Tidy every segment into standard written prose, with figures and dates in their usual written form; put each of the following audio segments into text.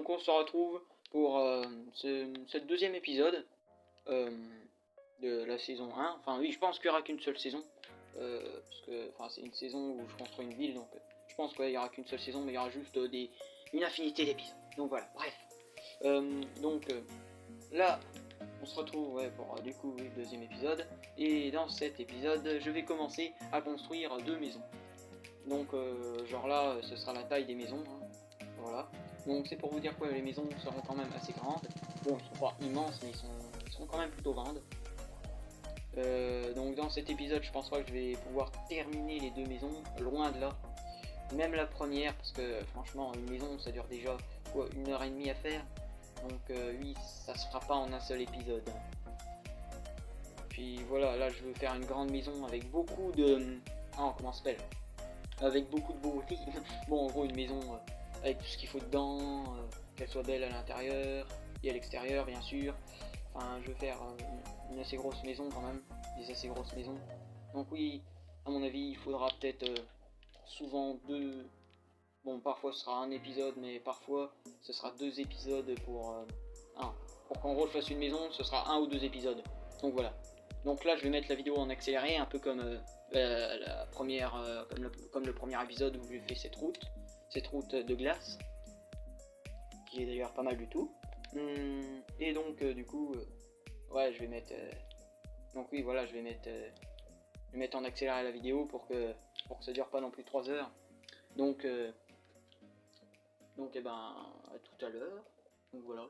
donc on se retrouve pour ce deuxième épisode de la saison 1. Enfin oui, je pense qu'il n'y aura qu'une seule saison. Parce que c'est une saison où je construis une ville, donc je pense qu'il n'y aura qu'une seule saison, mais il y aura juste une infinité d'épisodes. Donc voilà, bref. Là, on se retrouve pour du coup le deuxième épisode. Et dans cet épisode, je vais commencer à construire 2 maisons. Donc genre là, ce sera la taille des maisons. Hein. Voilà. Donc c'est pour vous dire que les maisons seront quand même assez grandes. Bon, ils sont pas immenses, mais ils seront quand même plutôt grandes. Donc dans cet épisode, je pense pas que je vais pouvoir terminer les 2 maisons, loin de là. Même la première, parce que franchement, une maison, ça dure déjà 1h30 à faire. Donc oui, ça se fera pas en un seul épisode. Puis voilà, là je veux faire une grande maison avec beaucoup de... comment ça s'appelle ? Avec beaucoup de beauté. Bon, en gros, une maison avec tout ce qu'il faut dedans, qu'elle soit belle à l'intérieur et à l'extérieur, bien sûr. Enfin, je veux faire une assez grosse maison quand même, des assez grosses maisons. Donc oui, à mon avis, il faudra peut-être souvent 2... Bon, parfois ce sera un épisode, mais parfois ce sera 2 épisodes pour qu'en gros je fasse une maison, ce sera 1 ou 2 épisodes. Donc voilà. Donc là, je vais mettre la vidéo en accéléré, un peu comme la première, comme le premier épisode où j'ai fait cette route de glace, qui est d'ailleurs pas mal du tout. Et donc du coup, je vais mettre. Donc oui, voilà, je vais mettre en accéléré la vidéo pour que ça dure pas non plus 3 heures. Donc à tout à l'heure. Donc voilà.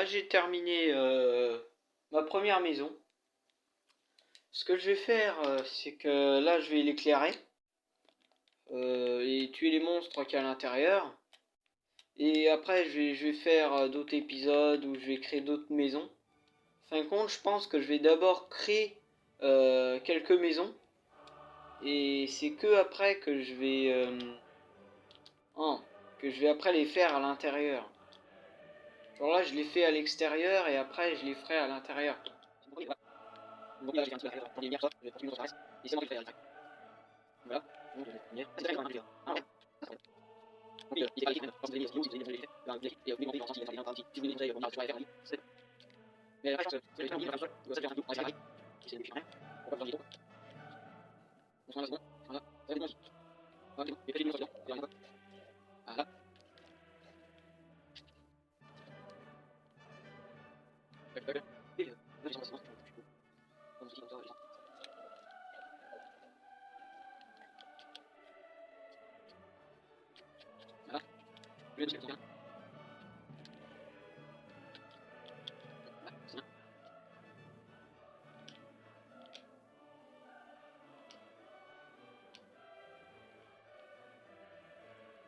là j'ai terminé ma première maison. Ce que je vais faire, c'est que là je vais l'éclairer et tuer les monstres qu'il y a à l'intérieur. Et après je vais faire d'autres épisodes où je vais créer d'autres maisons. Fin de compte, je pense que je vais d'abord créer quelques maisons. Et c'est que après que je vais après les faire à l'intérieur. Genre là je les fais à l'extérieur et après je les ferai à l'intérieur. Voilà.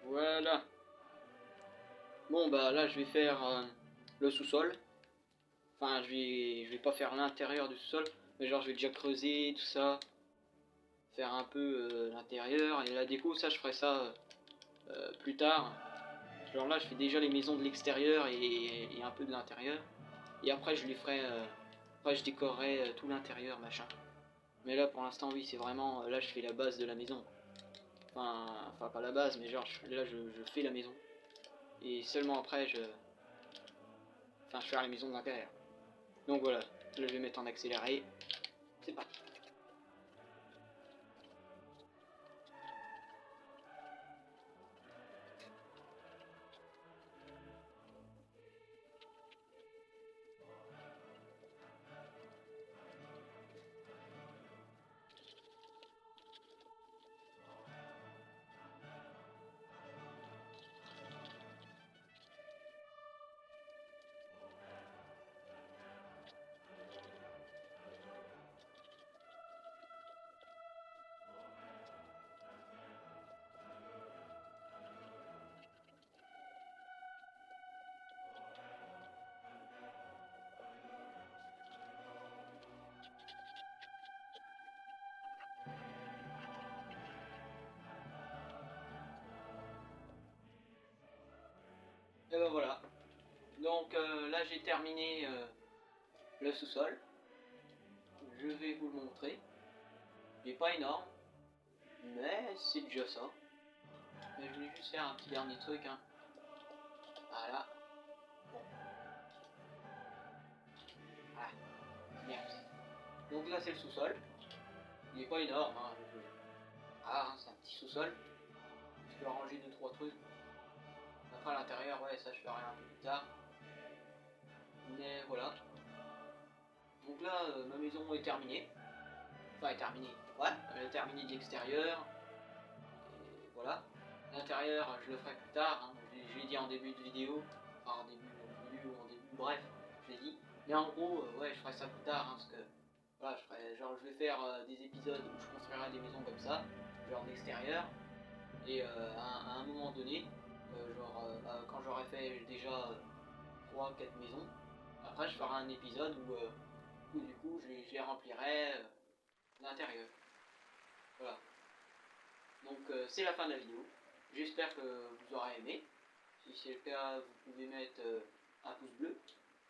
Voilà. Bon bah là je vais faire le sous-sol. Enfin je vais pas faire l'intérieur du sous-sol, mais genre je vais déjà creuser tout ça, faire un peu l'intérieur et la déco. Ça je ferai ça plus tard. Genre là je fais déjà les maisons de l'extérieur et un peu de l'intérieur. Et après je les ferai, après je décorerai tout l'intérieur machin. Mais là pour l'instant oui c'est vraiment, là je fais la base de la maison. Enfin pas la base mais genre là je fais la maison. Et seulement après je fais la maison de l'intérieur. Donc voilà, là je vais mettre en accéléré. C'est parti. Et ben voilà. Donc là j'ai terminé le sous-sol. Je vais vous le montrer. Il n'est pas énorme, mais c'est déjà ça. Mais je voulais juste faire un petit dernier truc. Hein. Voilà. Bon. Voilà. Merci. Donc là c'est le sous-sol. Il n'est pas énorme. Hein. Ah, hein, c'est un petit sous-sol. Je peux ranger 2-3 trucs. Après à l'intérieur, ouais, ça je ferai un peu plus tard. Mais voilà. Donc là, ma maison est terminée. Enfin, est terminée. Ouais, elle est terminée de l'extérieur. Et voilà. L'intérieur, je le ferai plus tard. Hein. Je l'ai dit en début de vidéo. Enfin, en début, au milieu ou en début. Bref, je l'ai dit. Mais en gros, ouais, je ferai ça plus tard. Hein, parce que, voilà, je vais faire des épisodes où je construirai des maisons comme ça. Genre d'extérieur. Et à un moment donné, quand j'aurai fait déjà 3-4 maisons, après je ferai un épisode où du coup je les remplirai l'intérieur. Voilà. Donc c'est la fin de la vidéo. J'espère que vous aurez aimé. Si c'est le cas, vous pouvez mettre un pouce bleu,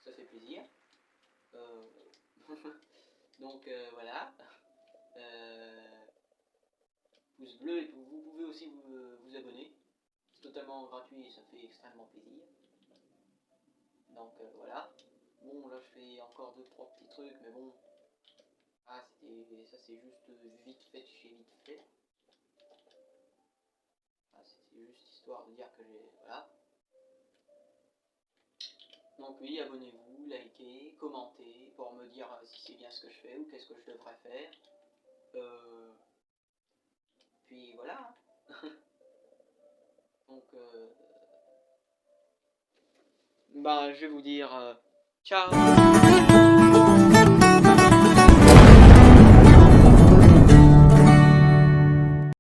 ça fait plaisir. Euh, Donc voilà. Pouce bleu et vous pouvez aussi vous abonner. C'est totalement gratuit et ça fait extrêmement plaisir. Donc voilà. Bon là je fais encore 2-3 petits trucs mais bon. Ah ça c'est juste vite fait chez vite fait. Ah, c'était juste histoire de dire que j'ai. Voilà. Donc oui, abonnez-vous, likez, commentez pour me dire si c'est bien ce que je fais ou qu'est-ce que je devrais faire. Puis voilà. Donc bah je vais vous dire Ciao.